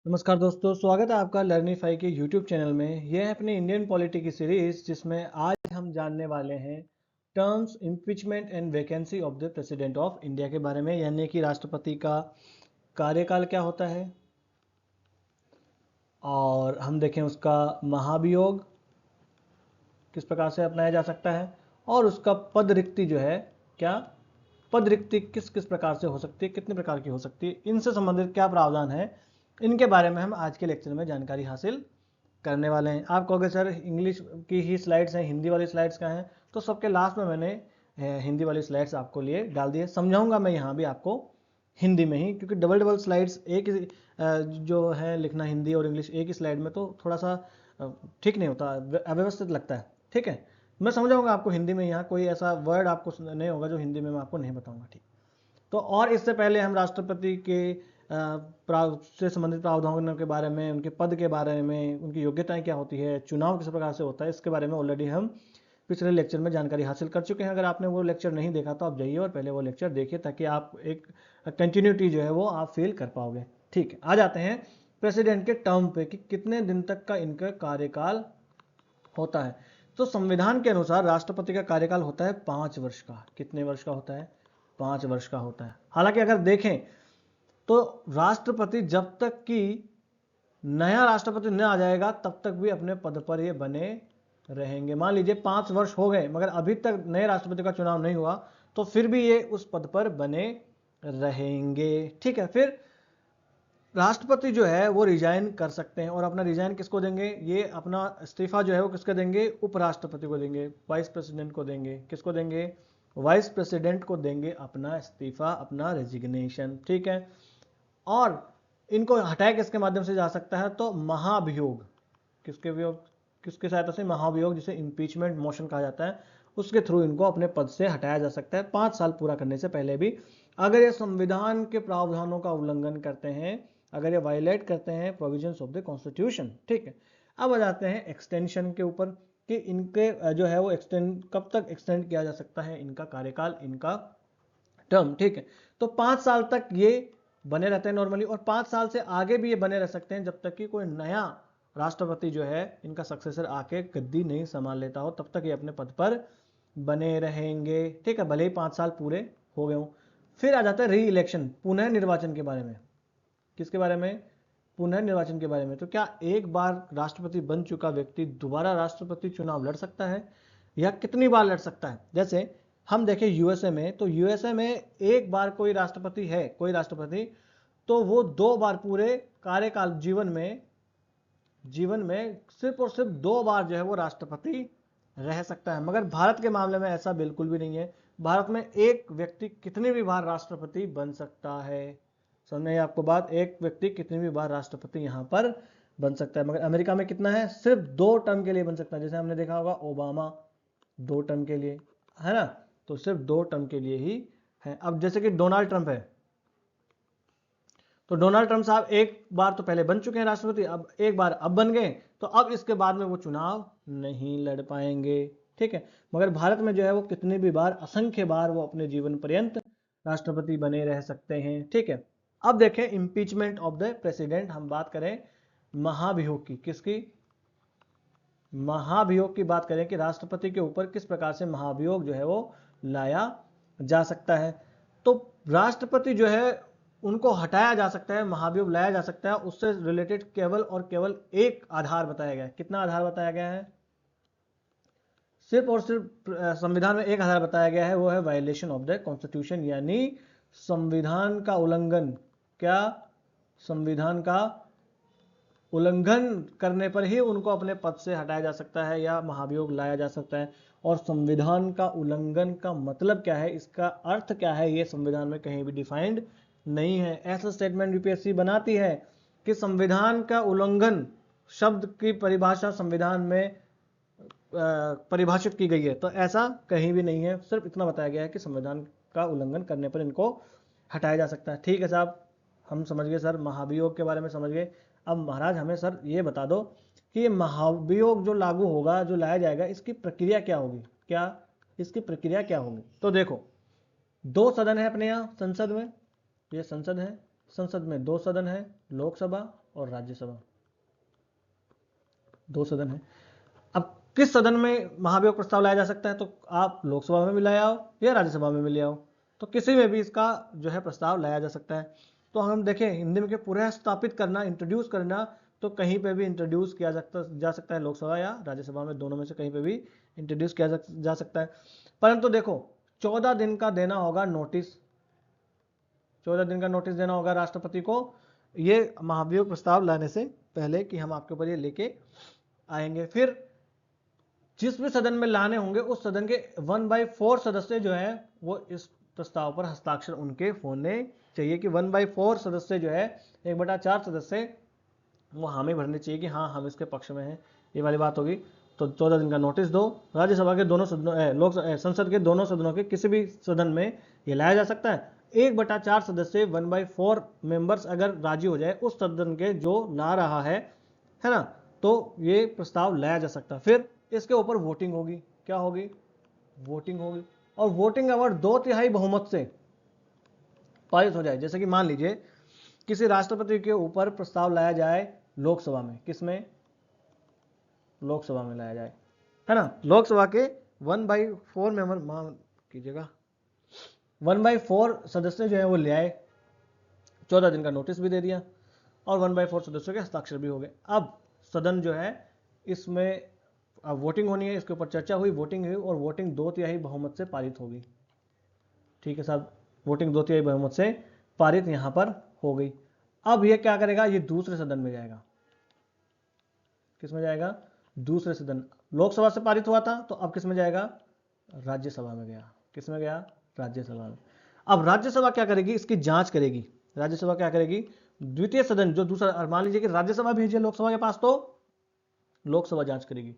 नमस्कार दोस्तों, स्वागत है आपका लर्निफाई के यूट्यूब चैनल में। यह है अपनी इंडियन पॉलिटी की सीरीज जिसमें आज हम जानने वाले हैं terms impeachment and vacancy of the president of India के बारे में, यानी कि राष्ट्रपति का कार्यकाल क्या होता है और हम देखें उसका महाभियोग किस प्रकार से अपनाया जा सकता है और उसका पद रिक्ति जो है क्या पद रिक्ति किस किस प्रकार से हो सकती है, कितने प्रकार की हो सकती है, इनसे संबंधित क्या प्रावधान है, इनके बारे में हम आज के लेक्चर में जानकारी हासिल करने वाले हैं। आप कहोगे सर इंग्लिश की ही स्लाइड्स हैं, हिंदी वाली स्लाइड्स कहाँ हैं? तो सबके लास्ट में मैंने हिंदी वाली स्लाइड्स आपको लिए डाल दिए। समझाऊंगा मैं यहाँ भी आपको हिंदी में ही, क्योंकि डबल डबल स्लाइड्स एक ही जो है लिखना हिंदी और इंग्लिश एक ही स्लाइड में तो थोड़ा सा ठीक नहीं होता, अव्यवस्थित लगता है। ठीक है, मैं समझाऊंगा आपको हिंदी में, यहाँ कोई ऐसा वर्ड आपको नहीं होगा जो हिंदी में मैं आपको नहीं बताऊंगा। ठीक, तो और इससे पहले हम राष्ट्रपति के से संबंधित प्रावधानों के बारे में, उनके पद के बारे में, उनकी योग्यताएं क्या होती है, चुनाव किस प्रकार से होता है, इसके बारे में ऑलरेडी हम पिछले लेक्चर में जानकारी हासिल कर चुके हैं। अगर आपने वो लेक्चर नहीं देखा तो आप जाइए और पहले वो लेक्चर देखिए, ताकि आप एक कंटिन्यूटी जो है वो आप फील कर पाओगे। ठीक है, आ जाते हैं प्रेसिडेंट के टर्म पे कि कितने दिन तक का इनका कार्यकाल होता है। तो संविधान के अनुसार राष्ट्रपति का कार्यकाल होता है 5 वर्ष का। कितने वर्ष का होता है? 5 वर्ष का होता है। हालांकि अगर देखें तो राष्ट्रपति जब तक कि नया राष्ट्रपति न आ जाएगा तब तक भी अपने पद पर ये बने रहेंगे। मान लीजिए 5 वर्ष हो गए मगर अभी तक नए राष्ट्रपति का चुनाव नहीं हुआ, तो फिर भी ये उस पद पर बने रहेंगे। ठीक है, फिर राष्ट्रपति जो है वो रिजाइन कर सकते हैं, और अपना रिजाइन किसको देंगे? ये अपना इस्तीफा जो है वो किसको देंगे? उपराष्ट्रपति को देंगे, वाइस प्रेसिडेंट को देंगे। किसको देंगे? वाइस प्रेसिडेंट को देंगे अपना इस्तीफा, अपना रेजिग्नेशन। ठीक है, और इनको हटाया किसके माध्यम से जा सकता है? तो महाभियोग। किसके वियोग? किसकी सहायता से? महाभियोग, जिसे इम्पीचमेंट मोशन कहा जाता है, उसके थ्रू इनको अपने पद से हटाया जा सकता है 5 साल पूरा करने से पहले भी, अगर ये संविधान के प्रावधानों का उल्लंघन करते हैं, अगर ये वायलेट करते हैं प्रोविजंस ऑफ द कॉन्स्टिट्यूशन। ठीक है, अब आ जाते हैं एक्सटेंशन के ऊपर कि इनके जो है वो एक्सटेंड कब तक एक्सटेंड किया जा सकता है, इनका कार्यकाल, इनका टर्म। ठीक है, तो 5 साल तक ये बने रहते हैं नॉर्मली, और 5 साल से आगे भी ये बने रह सकते हैं जब तक कि कोई नया राष्ट्रपति जो है इनका सक्सेसर आके गद्दी नहीं संभाल लेता हो, तब तक ये अपने पद पर बने रहेंगे। ठीक है, भले ही 5 साल पूरे हो गए हों। फिर आ जाता है री इलेक्शन, पुनः निर्वाचन के बारे में। किसके बारे में? पुनः निर्वाचन के बारे में। तो क्या एक बार राष्ट्रपति बन चुका व्यक्ति दोबारा राष्ट्रपति चुनाव लड़ सकता है, या कितनी बार लड़ सकता है? जैसे हम देखें यूएसए में, तो यूएसए में एक बार कोई राष्ट्रपति है, कोई राष्ट्रपति, तो वो 2 बार पूरे कार्यकाल जीवन में सिर्फ और सिर्फ 2 बार जो है वो राष्ट्रपति रह सकता है। मगर भारत के मामले में ऐसा बिल्कुल भी नहीं है। भारत में एक व्यक्ति कितनी भी बार राष्ट्रपति बन सकता है। समझ में आई आपको बात? एक व्यक्ति कितनी भी बार राष्ट्रपति यहां पर बन सकता है। मगर अमेरिका में कितना है? सिर्फ 2 टर्म के लिए बन सकता है। जैसे हमने देखा होगा ओबामा 2 टर्म के लिए, है ना, तो सिर्फ 2 टर्म के लिए ही है। अब जैसे कि डोनाल्ड ट्रंप है, तो डोनाल्ड ट्रंप साहब एक बार तो पहले बन चुके हैं राष्ट्रपति, अब एक बार अब बन गए, तो अब इसके बाद में वो चुनाव नहीं लड़ पाएंगे। ठीक है, मगर भारत में जो है वो कितनी भी बार, असंख्य बार वो अपने जीवन पर्यंत राष्ट्रपति बने रह सकते हैं। ठीक है, अब देखें इम्पीचमेंट ऑफ द प्रेसिडेंट। हम बात करें महाभियोग की। किसकी? महाभियोग की बात करें कि राष्ट्रपति के ऊपर किस प्रकार से महाभियोग जो है वो लाया जा सकता है। तो राष्ट्रपति जो है उनको हटाया जा सकता है, महाभियोग लाया जा सकता है, उससे रिलेटेड केवल और केवल एक आधार बताया गया है। कितना आधार बताया गया है? सिर्फ और सिर्फ संविधान में एक आधार बताया गया है, वो है वायलेशन ऑफ द कॉन्स्टिट्यूशन, यानी संविधान का उल्लंघन। क्या? संविधान का उल्लंघन करने पर ही उनको अपने पद से हटाया जा सकता है या महाभियोग लाया जा सकता है। और संविधान का उल्लंघन का मतलब क्या है, इसका अर्थ क्या है, ये संविधान में कहीं भी डिफाइंड नहीं है। ऐसा स्टेटमेंट यूपीएससी बनाती है कि संविधान का उल्लंघन शब्द की परिभाषा संविधान में परिभाषित की गई है, तो ऐसा कहीं भी नहीं है। सिर्फ इतना बताया गया है कि संविधान का उल्लंघन करने पर इनको हटाया जा सकता है। ठीक है साहब, हम समझ गए सर, महाभियोग के बारे में समझ गए। अब महाराज हमें सर ये बता दो कि ये महाभियोग जो लागू होगा, जो लाया जाएगा, इसकी प्रक्रिया क्या होगी? क्या इसकी प्रक्रिया क्या होगी? तो देखो, 2 सदन है अपने यहाँ संसद में, ये संसद है, संसद में 2 सदन है, लोकसभा और राज्यसभा, 2 सदन है। अब किस सदन में महाभियोग प्रस्ताव लाया जा सकता है, तो आप लोकसभा में भी लाया हो या राज्यसभा में भी ले आओ, तो किसी में भी इसका जो है प्रस्ताव लाया जा सकता है। तो हम देखें हिंदी में पुनः स्थापित करना, इंट्रोड्यूस करना, तो कहीं पे भी इंट्रोड्यूस किया जा सकता है, लोकसभा या राज्यसभा में, दोनों में से कहीं पे भी इंट्रोड्यूस किया जा सकता है। परंतु देखो 14 दिन का देना होगा नोटिस, 14 दिन का नोटिस देना होगा राष्ट्रपति को ये महाभियोग प्रस्ताव लाने से पहले कि हम आपके ऊपर ये लेके आएंगे। फिर जिस भी सदन में लाने होंगे उस सदन के 1/4 सदस्य जो है वो इस प्रस्ताव पर हस्ताक्षर उनके होने चाहिए, कि 1/4 सदस्य जो है 1/4 सदस्य वो हामी भरने चाहिए कि हाँ हम इसके पक्ष में हैं, ये वाली बात होगी। तो 14 दिन का नोटिस दो। राज्यसभा के दोनों सदनों संसद के दोनों सदनों के किसी भी सदन में ये लाया जा सकता है। 1/4 सदस्य 1/4 मेंबर्स अगर राजी हो जाए उस सदन के जो ला रहा है ना, तो ये प्रस्ताव लाया जा सकता है। फिर इसके ऊपर वोटिंग होगी, क्या होगी, वोटिंग होगी, और वोटिंग अगर 2/3 बहुमत से पारित हो जाए, जैसे कि मान लीजिए किसी राष्ट्रपति के ऊपर प्रस्ताव लाया जाए लोकसभा में, किसमें, लोकसभा में लाया जाए, है ना, लोकसभा के 1/4 मेंबर, मान कीजिएगा 1/4 सदस्य जो है वो ले आए, 14 दिन का नोटिस भी दे दिया और 1/4 सदस्यों के हस्ताक्षर भी हो गए। अब सदन जो है इसमें अब वोटिंग होनी है, इसके ऊपर चर्चा हुई, वोटिंग हुई और वोटिंग 2/3 बहुमत से पारित होगी। ठीक है साहब, वोटिंग 2/3 बहुमत से पारित यहां पर हो गई। अब ये क्या करेगा, ये दूसरे सदन में जाएगा, किसमें जाएगा, दूसरे सदन, लोकसभा से पारित हुआ था तो अब किसमें जाएगा, राज्यसभा में गया, किसमें गया, राज्यसभा में। अब राज्यसभा क्या करेगी, इसकी जांच करेगी। राज्यसभा क्या करेगी, द्वितीय सदन जो दूसरा, मान लीजिए कि राज्यसभा भेजिए लोकसभा के पास, तो लोकसभा जांच करेगी,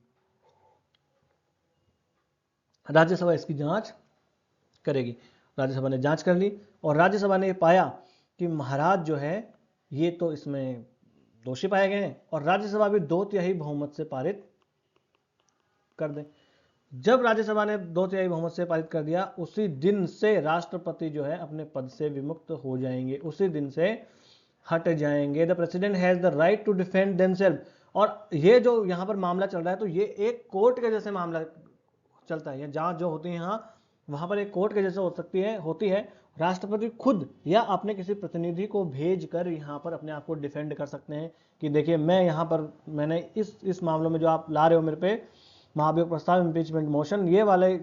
राज्यसभा इसकी जांच करेगी। राज्यसभा ने जांच कर ली और राज्यसभा ने पाया कि महाराज जो है ये तो इसमें दोषी पाए गए हैं, और राज्यसभा भी 2/3 बहुमत से पारित कर दे। जब राज्यसभा ने 2/3 बहुमत से पारित कर दिया, उसी दिन से राष्ट्रपति जो है अपने पद से विमुक्त हो जाएंगे, उसी दिन से हट जाएंगे। The president has the right to defend themselves. और ये जो यहां पर मामला चल रहा है, तो ये एक कोर्ट के जैसे मामला चलता है, जांच जो होती है यहाँ, वहां पर एक कोर्ट के जैसे होती है। राष्ट्रपति खुद या अपने किसी प्रतिनिधि को भेजकर यहाँ पर अपने आप को डिफेंड कर सकते हैं कि देखिए मैं यहाँ पर, मैंने इस मामलों में जो आप ला रहे हो मेरे पे महाभियोग प्रस्ताव, इम्पीचमेंट मोशन, ये वाले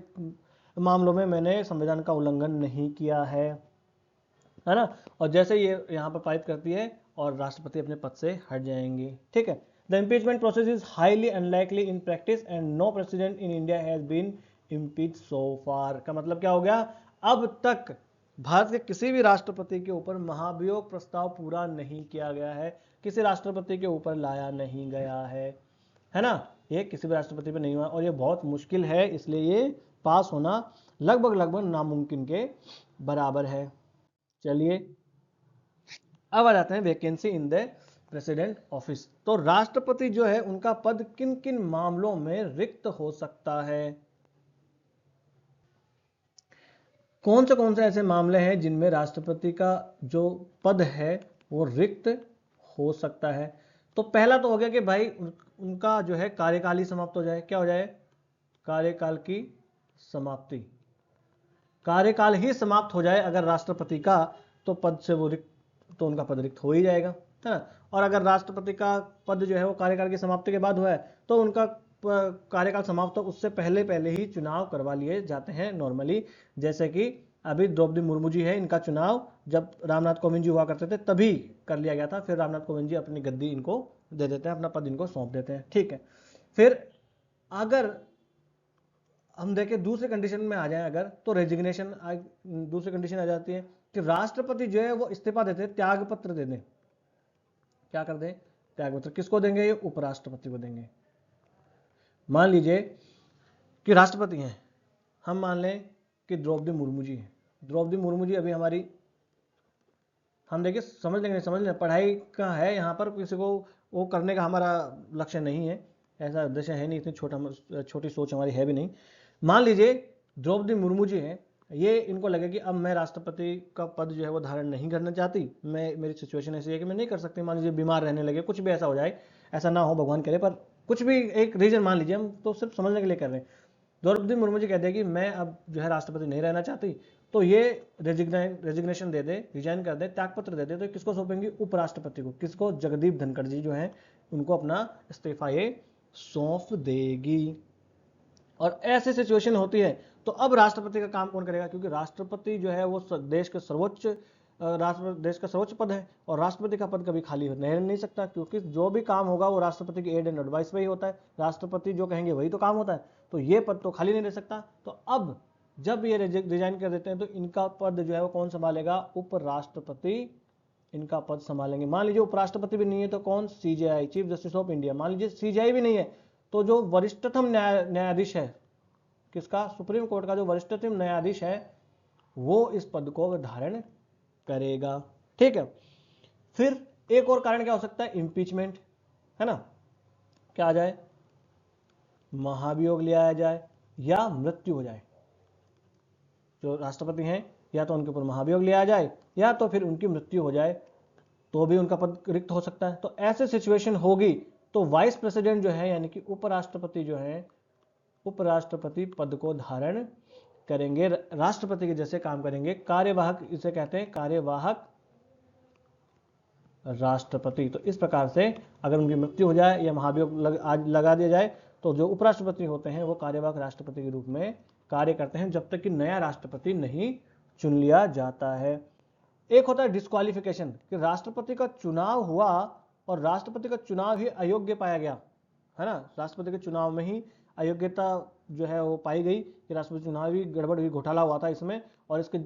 मामलों में मैंने संविधान का उल्लंघन नहीं किया है ना। और जैसे ये यहाँ पर पारित करती है और राष्ट्रपति अपने पद से हट जाएंगे। ठीक है, the impeachment process is highly unlikely in practice and no president in India has been impeach so far. का मतलब क्या हो गया, अब तक भारत के किसी भी राष्ट्रपति के ऊपर महाभियोग प्रस्ताव पूरा नहीं किया गया है, किसी राष्ट्रपति के ऊपर लाया नहीं गया है ना, ये किसी भी राष्ट्रपति पे नहीं हुआ और ये बहुत मुश्किल है, इसलिए ये पास होना लगभग नामुमकिन के बराबर है। चलिए अब आ जाते हैं vacancy in the president office. तो राष्ट्रपति जो है उनका पद किन किन मामलों में रिक्त हो सकता है, कौन से ऐसे मामले हैं जिनमें राष्ट्रपति का जो पद है वो रिक्त हो सकता है। तो पहला तो हो गया कि भाई उनका जो है कार्यकाल ही समाप्त हो जाए, क्या हो जाए, कार्यकाल की समाप्ति, कार्यकाल ही समाप्त हो जाए अगर राष्ट्रपति का, तो पद से वो रिक्त, तो उनका पद रिक्त हो ही जाएगा, है ना। और अगर राष्ट्रपति का पद जो है वो कार्यकाल की समाप्ति के बाद हुआ है तो उनका कार्यकाल समाप्त हो उससे पहले ही चुनाव करवा लिए जाते हैं नॉर्मली। जैसे कि अभी द्रौपदी मुर्मू जी है, इनका चुनाव जब रामनाथ कोविंद जी हुआ करते थे तभी कर लिया गया था, फिर रामनाथ कोविंद जी अपनी गद्दी इनको दे देते हैं, अपना पद इनको सौंप देते हैं। ठीक है, फिर अगर हम देखें दूसरे कंडीशन में आ जाए अगर, तो रेजिग्नेशन दूसरी कंडीशन आ जाती है कि राष्ट्रपति जो है वो इस्तीफा देते, त्याग पत्र दे दें, क्या कर दें, त्याग पत्र। किसको देंगे, ये उपराष्ट्रपति को देंगे। मान लीजिए कि राष्ट्रपति हैं, हम मान लें कि द्रौपदी मुर्मू जी हैं, द्रौपदी मुर्मू जी अभी हमारी, हम देखिए समझ लेंगे, समझ लें, पढ़ाई का है यहाँ पर, किसी को वो करने का हमारा लक्ष्य नहीं है, ऐसा उद्देश्य है नहीं, इतनी छोटी सोच हमारी है भी नहीं। मान लीजिए द्रौपदी मुर्मू जी हैं, ये इनको लगे कि अब मैं राष्ट्रपति का पद जो है वो धारण नहीं करना चाहती, मेरी सिचुएशन ऐसी है कि मैं नहीं कर सकती, मान लीजिए बीमार रहने लगे, कुछ भी ऐसा हो जाए, ऐसा ना हो भगवान करे, पर कुछ भी एक रीजन मान लीजिए, हम तो सिर्फ समझने के लिए कर रहे हैं। द्रौपदी मुर्मू जी कहते हैं कि मैं अब जो है राष्ट्रपति नहीं रहना चाहती, तो ये रेजिग्नेशन दे दे, रिजाइन कर दे, त्यागपत्र दे दे, तो किसको सौंपेंगी? उपराष्ट्रपति को। किसको? जगदीप धनखड़ जी जो हैं उनको अपना इस्तीफा ये सौंप देगी। और ऐसी सिचुएशन होती है तो अब राष्ट्रपति का काम कौन करेगा? क्योंकि राष्ट्रपति जो है वो देश के सर्वोच्च देश का सर्वोच्च पद है, और राष्ट्रपति का पद कभी खाली रह नहीं सकता, क्योंकि जो भी काम होगा वो राष्ट्रपति की एड एंड एडवाइस पे ही होता है, राष्ट्रपति जो कहेंगे वही तो काम होता है, तो ये पद तो खाली नहीं रह सकता। तो अब जब ये रिजाइन कर देते हैं तो इनका पद जो है वो कौन संभालेगा? उपराष्ट्रपति इनका पद संभालेंगे। मान लीजिए उपराष्ट्रपति भी नहीं है तो कौन? CJI, chief justice of India. मान लीजिए सीजेआई भी नहीं है तो जो वरिष्ठतम न्यायाधीश है, किसका? सुप्रीम कोर्ट का जो वरिष्ठतम न्यायाधीश है वो इस पद को धारण करेगा। ठीक है। फिर एक और कारण क्या हो सकता है? इम्पीचमेंट, है ना? क्या आ जाए? महाभियोग ले आया जाए या मृत्यु हो जाए। जो राष्ट्रपति हैं या तो उनके ऊपर महाभियोग ले आया जाए या तो फिर उनकी मृत्यु हो जाए, तो भी उनका पद रिक्त हो सकता है। तो ऐसे सिचुएशन होगी तो वाइस प्रेसिडेंट जो है यानी कि उपराष्ट्रपति जो है, उपराष्ट्रपति पद को धारण करेंगे, राष्ट्रपति के जैसे काम करेंगे। कार्यवाहक इसे कहते हैं, कार्यवाहक राष्ट्रपति। तो इस प्रकार से अगर उनकी मृत्यु हो जाए या महाभियोग लगा दिया जाए तो जो उपराष्ट्रपति होते हैं वो कार्यवाहक राष्ट्रपति के रूप में कार्य करते हैं जब तक कि नया राष्ट्रपति नहीं चुन लिया जाता है। एक होता है डिस्क्वालिफिकेशन, कि राष्ट्रपति का चुनाव हुआ और राष्ट्रपति का चुनाव ही अयोग्य पाया गया, है ना? राष्ट्रपति के चुनाव में ही अयोग्यता जो है वो पाई गई कि राष्ट्रपति चुनाव ही गड़बड़ हुई, घोटाला हुआ था इसमें, और इसके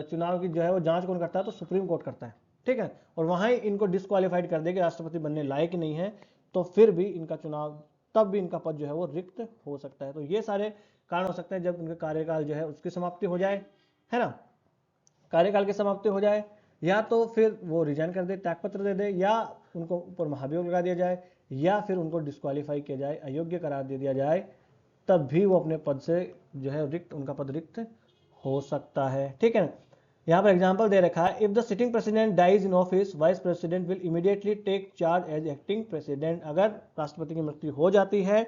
चुनाव की जो है वो जांच कौन करता है? तो सुप्रीम कोर्ट करता है। ठीक है। और वहां ही इनको डिस्क्वालीफाइड कर दे कि राष्ट्रपति बनने लायक नहीं है, तो फिर भी इनका चुनाव, तब भी इनका पद जो है वो रिक्त हो सकता है। तो ये सारे कारण हो सकते हैं जब इनका कार्यकाल जो है उसकी समाप्ति हो जाए, है ना? कार्यकाल की समाप्ति हो जाए, या तो फिर वो रिजाइन कर दे, त्यागपत्र दे दे, या उनको ऊपर महाभियोग लगा दिया जाए, या फिर उनको डिस्क्वालीफाई किया जाए, अयोग्य करार दे दिया जाए, तब भी वो अपने पद से जो है रिक्त, उनका पद रिक्त हो सकता है। ठीक है। यहाँ पर एग्जाम्पल दे रखा है, if the sitting president dies in office, vice president will immediately take charge as acting president. अगर राष्ट्रपति की मृत्यु हो जाती है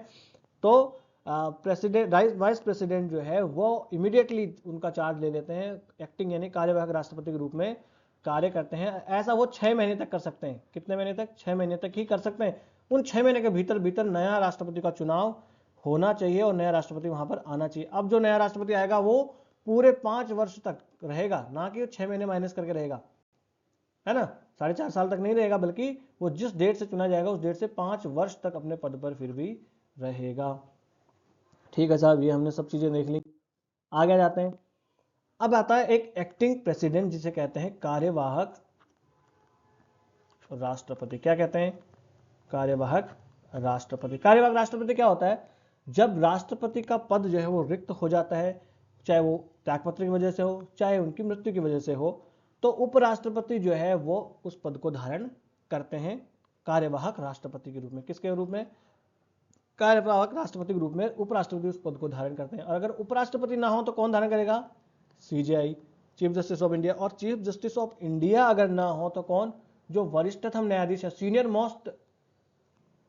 तो प्रेसिडेंट, वाइस प्रेसिडेंट जो है वो इमीडिएटली उनका चार्ज ले लेते हैं, एक्टिंग यानी कार्यवाहक राष्ट्रपति के रूप में कार्य करते हैं। ऐसा वो 6 महीने तक कर सकते हैं। कितने महीने तक? 6 महीने तक ही कर सकते हैं। उन 6 महीने के भीतर भीतर नया राष्ट्रपति का चुनाव होना चाहिए और नया राष्ट्रपति वहां पर आना चाहिए। अब जो नया राष्ट्रपति आएगा वो पूरे 5 वर्ष तक रहेगा, ना कि 6 महीने माइनस करके रहेगा, है ना? 4.5 साल तक नहीं रहेगा, बल्कि वो जिस डेट से चुना जाएगा उस डेट से 5 वर्ष तक अपने पद पर फिर भी रहेगा। ठीक है साहब, ये हमने सब चीजें देख ली। आगे जाते हैं। अब आता है एक एक्टिंग प्रेसिडेंट, जिसे कहते हैं कार्यवाहक राष्ट्रपति। क्या कहते हैं? कार्यवाहक राष्ट्रपति। कार्यवाहक राष्ट्रपति क्या होता है? जब राष्ट्रपति का पद जो है वो रिक्त हो जाता है, चाहे वो त्यागपत्र की वजह से हो, चाहे उनकी मृत्यु की वजह से हो, तो उपराष्ट्रपति जो है वो उस पद को धारण करते हैं कार्यवाहक राष्ट्रपति के रूप में। किसके रूप में? कार्यवाहक राष्ट्रपति के रूप में उपराष्ट्रपति उस पद को धारण करते हैं। और अगर उपराष्ट्रपति ना हो तो कौन धारण करेगा? CJI, chief justice of India. और चीफ जस्टिस ऑफ इंडिया अगर ना हो तो कौन? जो वरिष्ठतम न्यायाधीश है, सीनियर मोस्ट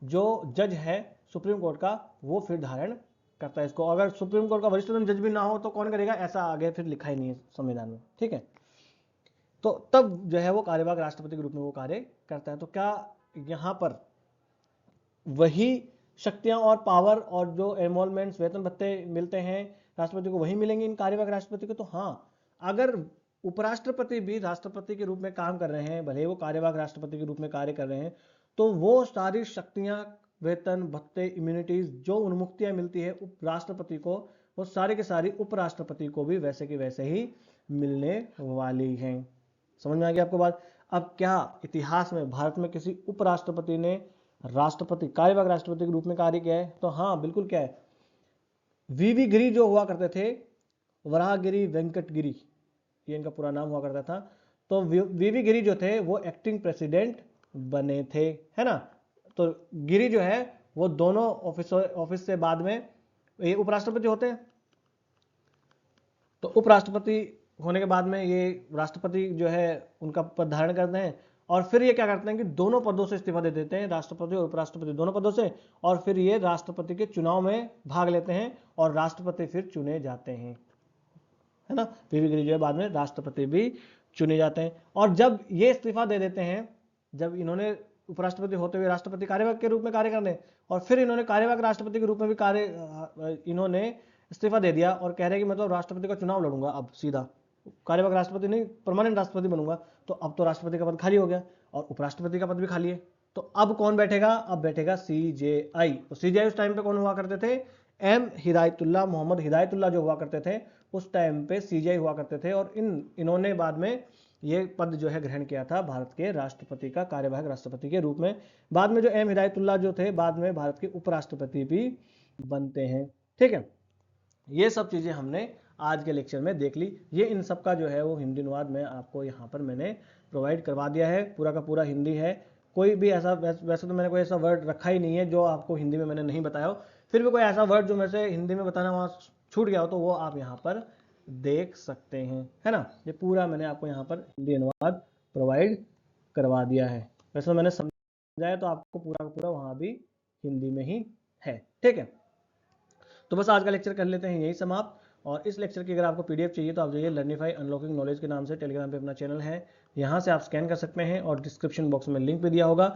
जो जज है सुप्रीम कोर्ट का, वो फिर धारण करता है इसको। अगर सुप्रीम कोर्ट का वरिष्ठतम जज भी ना हो तो कौन करेगा? ऐसा आगे फिर लिखा ही नहीं है संविधान में। ठीक है। तो तब जो है वो कार्यवाहक राष्ट्रपति के रूप में वो कार्य करता है। तो क्या यहां पर वही शक्तियां और पावर और जो एनरोलमेंट्स, वेतन भत्ते मिलते हैं राष्ट्रपति को, वही मिलेंगे इन कार्यवाहक राष्ट्रपति को? तो हाँ, अगर उपराष्ट्रपति भी राष्ट्रपति के रूप में काम कर रहे हैं, भले वो कार्यवाहक राष्ट्रपति के रूप में कार्य कर रहे हैं, तो वो सारी शक्तियां, वेतन भत्ते, इम्यूनिटीज, जो उन्मुक्तियां मिलती है उपराष्ट्रपति को, वो सारी के सारी उपराष्ट्रपति को भी वैसे की वैसे ही मिलने वाली हैं। समझ में आ गया आपको बात? अब क्या इतिहास में भारत में किसी उपराष्ट्रपति ने राष्ट्रपति, कार्यवाहक राष्ट्रपति के रूप में कार्य किया है? तो हाँ, बिल्कुल। क्या है? वीवी गिरी जो हुआ करते थे, वराहगिरी वेंकटगिरी, ये इनका पूरा नाम हुआ करता था। तो वीवी गिरी जो थे वो एक्टिंग प्रेसिडेंट बने थे, है ना? तो गिरी जो है वो दोनों ऑफिस से बाद में ये उपराष्ट्रपति होते हैं। तो उपराष्ट्रपति होने के बाद में ये राष्ट्रपति जो है उनका पद धारण करते हैं, और फिर ये क्या करते हैं कि दोनों पदों से इस्तीफा दे देते हैं, राष्ट्रपति और उपराष्ट्रपति दोनों पदों से, और फिर ये राष्ट्रपति के चुनाव में भाग लेते हैं और राष्ट्रपति फिर चुने जाते हैं, है ना। पीवी गिरी जो है बाद में राष्ट्रपति भी चुने जाते हैं। और जब ये इस्तीफा दे देते हैं, जब इन्होंने उपराष्ट्रपति होते हुए राष्ट्रपति कार्यवाहक के रूप में कार्य करने, और फिर इन्होंने कार्यवाहक राष्ट्रपति के रूप में भी इन्होंने इस्तीफा दे दिया और कह रहे हैं कि मतलब राष्ट्रपति का चुनाव लड़ूंगा, अब सीधा कार्यवाहक राष्ट्रपति नहीं परमानेंट राष्ट्रपति बनूंगा, तो अब तो राष्ट्रपति का पद खाली हो गया और उपराष्ट्रपति का पद भी खाली है, तो अब कौन बैठेगा, अब बैठेगा सीजेआई। तो सीजेआई उस टाइम पे कौन हुआ करते थे, एम हिदायतुल्लाह, मोहम्मद हिदायतुल्लाह जो हुआ करते थे उस टाइम पे सीजेआई हुआ करते थे, और इन्होंने बाद में ये पद जो है ग्रहण किया था भारत के राष्ट्रपति का, कार्यवाहक राष्ट्रपति के रूप में। बाद में जो एम हिदायतुल्लाह जो थे बाद में भारत के उपराष्ट्रपति भी बनते हैं, ठीक है। ये सब चीजें हमने आज के लेक्चर में देख ली। ये इन सब का जो है वो हिंदी अनुवाद में आपको यहाँ पर मैंने प्रोवाइड करवा दिया है, पूरा का पूरा हिंदी है। कोई भी ऐसा, वैसे तो मैंने कोई ऐसा वर्ड रखा ही नहीं है जो आपको हिंदी में मैंने नहीं बताया हो, फिर भी कोई ऐसा वर्ड जो मेरे से हिंदी में बताना वहाँ छूट गया हो तो वो आप यहाँ पर देख सकते हैं, है ना। ये पूरा मैंने आपको यहाँ पर हिंदी अनुवाद प्रोवाइड करवा दिया है। वैसे तो मैंने समझाया तो आपको पूरा का पूरा वहाँ भी हिंदी में ही है, ठीक है। तो बस आज का लेक्चर कर लेते हैं यही समाप्त। और इस लेक्चर की अगर आपको पीडीएफ चाहिए तो आप जाइए लर्निफाई अनलॉकिंग नॉलेज के नाम से टेलीग्राम पे अपना चैनल है, यहाँ से आप स्कैन कर सकते हैं और डिस्क्रिप्शन बॉक्स में लिंक भी दिया होगा।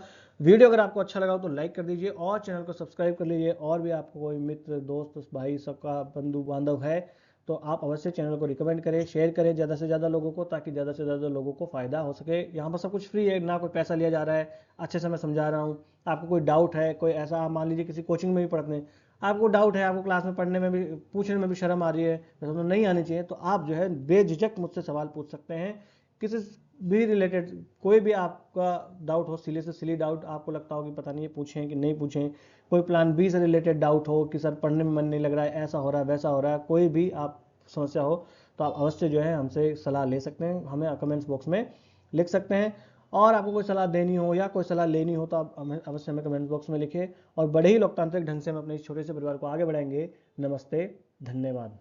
वीडियो अगर आपको अच्छा लगा हो तो लाइक कर दीजिए और चैनल को सब्सक्राइब कर लीजिए, और भी आपको कोई मित्र दोस्त भाई सबका बंधु बांधव है तो आप अवश्य चैनल को रिकमेंड करें, शेयर करें ज़्यादा से ज़्यादा लोगों को, ताकि ज़्यादा से ज़्यादा लोगों को फ़ायदा हो सके। यहाँ पर सब कुछ फ्री है, ना कोई पैसा लिया जा रहा है, अच्छे से मैं समझा रहा हूँ। आपको कोई डाउट है, कोई ऐसा मान लीजिए किसी कोचिंग में भी पढ़ते हैं, आपको डाउट है, आपको क्लास में पढ़ने में भी पूछने में भी शर्म आ रही है, वैसे तो नहीं आनी चाहिए, तो आप जो है बेझिझक मुझसे सवाल पूछ सकते हैं किसी भी रिलेटेड। कोई भी आपका डाउट हो, सिली से सिली डाउट आपको लगता हो कि पता नहीं ये पूछें कि नहीं पूछें, कोई प्लान बी से रिलेटेड डाउट हो कि सर पढ़ने में मन नहीं लग रहा है, ऐसा हो रहा है वैसा हो रहा है, कोई भी आप समस्या हो तो आप अवश्य जो है हमसे सलाह ले सकते हैं, हमें कमेंट्स बॉक्स में लिख सकते हैं। और आपको कोई सलाह देनी हो या कोई सलाह लेनी हो तो आप अवश्य हमें कमेंट बॉक्स में लिखें, और बड़े ही लोकतांत्रिक ढंग से हम अपने इस छोटे से परिवार को आगे बढ़ाएंगे। नमस्ते, धन्यवाद।